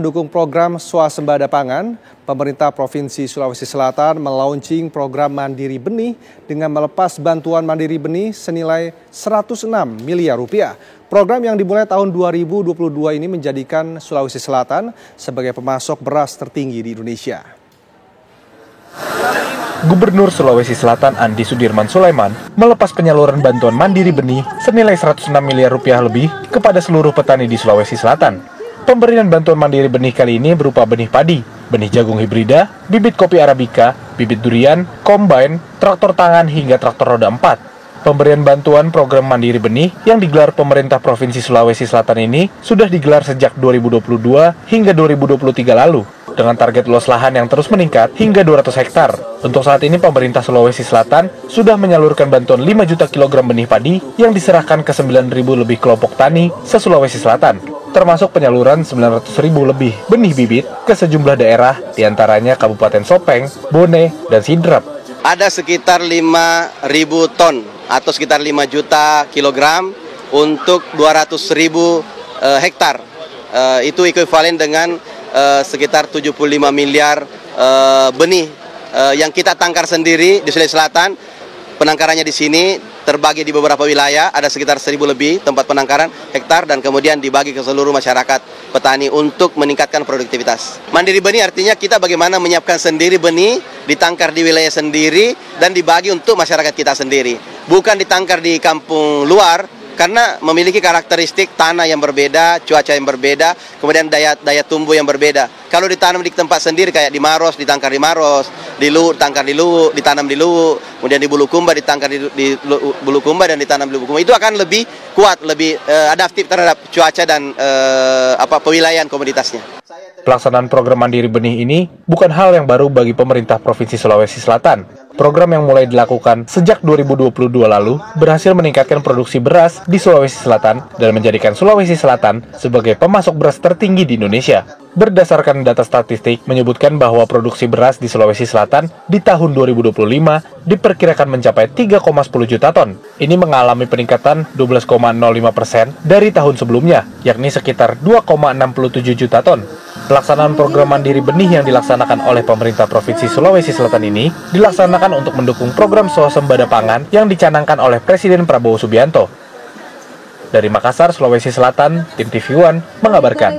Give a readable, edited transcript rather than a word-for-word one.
mendukung program swasembada pangan, pemerintah Provinsi Sulawesi Selatan melaunching program Mandiri Benih dengan melepas bantuan Mandiri Benih senilai 106 miliar rupiah. Program yang dimulai tahun 2022 ini menjadikan Sulawesi Selatan sebagai pemasok beras tertinggi di Indonesia. Gubernur Sulawesi Selatan Andi Sudirman Sulaiman melepas penyaluran bantuan Mandiri Benih senilai 106 miliar rupiah lebih kepada seluruh petani di Sulawesi Selatan. Pemberian bantuan Mandiri Benih kali ini berupa benih padi, benih jagung hibrida, bibit kopi Arabica, bibit durian, kombine, traktor tangan hingga traktor roda 4. Pemberian bantuan program Mandiri Benih yang digelar pemerintah Provinsi Sulawesi Selatan ini sudah digelar sejak 2022 hingga 2023 lalu, dengan target luas lahan yang terus meningkat hingga 200 hektar. Untuk saat ini pemerintah Sulawesi Selatan sudah menyalurkan bantuan 5 juta kilogram benih padi yang diserahkan ke 9.000 lebih kelompok tani se-Sulawesi Selatan, termasuk penyaluran 900.000 lebih benih bibit ke sejumlah daerah, diantaranya Kabupaten Sopeng, Bone, dan Sidrap. Ada sekitar 5.000 ton atau sekitar 5 juta kilogram untuk 200.000 hektar. Itu ekuivalen dengan sekitar 75 miliar benih yang kita tangkar sendiri di Sulawesi Selatan. Penangkarannya di sini terbagi di beberapa wilayah, ada sekitar 1.000 lebih tempat penangkaran hektar dan kemudian dibagi ke seluruh masyarakat petani untuk meningkatkan produktivitas. Mandiri benih artinya kita bagaimana menyiapkan sendiri benih, ditangkar di wilayah sendiri dan dibagi untuk masyarakat kita sendiri. Bukan ditangkar di kampung luar, karena memiliki karakteristik tanah yang berbeda, cuaca yang berbeda, kemudian daya tumbuh yang berbeda. Kalau ditanam di tempat sendiri kayak di Maros, ditangkar di Maros, di Luwu, ditangkar di Luwu, ditanam di Luwu, kemudian di Bulukumba, ditangkar di Bulukumba dan ditanam di Bulukumba. Itu akan lebih kuat, lebih adaptif terhadap cuaca dan pewilayan komoditasnya. Pelaksanaan program Mandiri Benih ini bukan hal yang baru bagi pemerintah Provinsi Sulawesi Selatan. Program yang mulai dilakukan sejak 2022 lalu berhasil meningkatkan produksi beras di Sulawesi Selatan dan menjadikan Sulawesi Selatan sebagai pemasok beras tertinggi di Indonesia. Berdasarkan data statistik menyebutkan bahwa produksi beras di Sulawesi Selatan di tahun 2025 diperkirakan mencapai 3,10 juta ton. Ini mengalami peningkatan 12,05% dari tahun sebelumnya, yakni sekitar 2,67 juta ton. Pelaksanaan program Mandiri Benih yang dilaksanakan oleh pemerintah Provinsi Sulawesi Selatan ini dilaksanakan untuk mendukung program swasembada pangan yang dicanangkan oleh Presiden Prabowo Subianto. Dari Makassar, Sulawesi Selatan, tim TV One mengabarkan.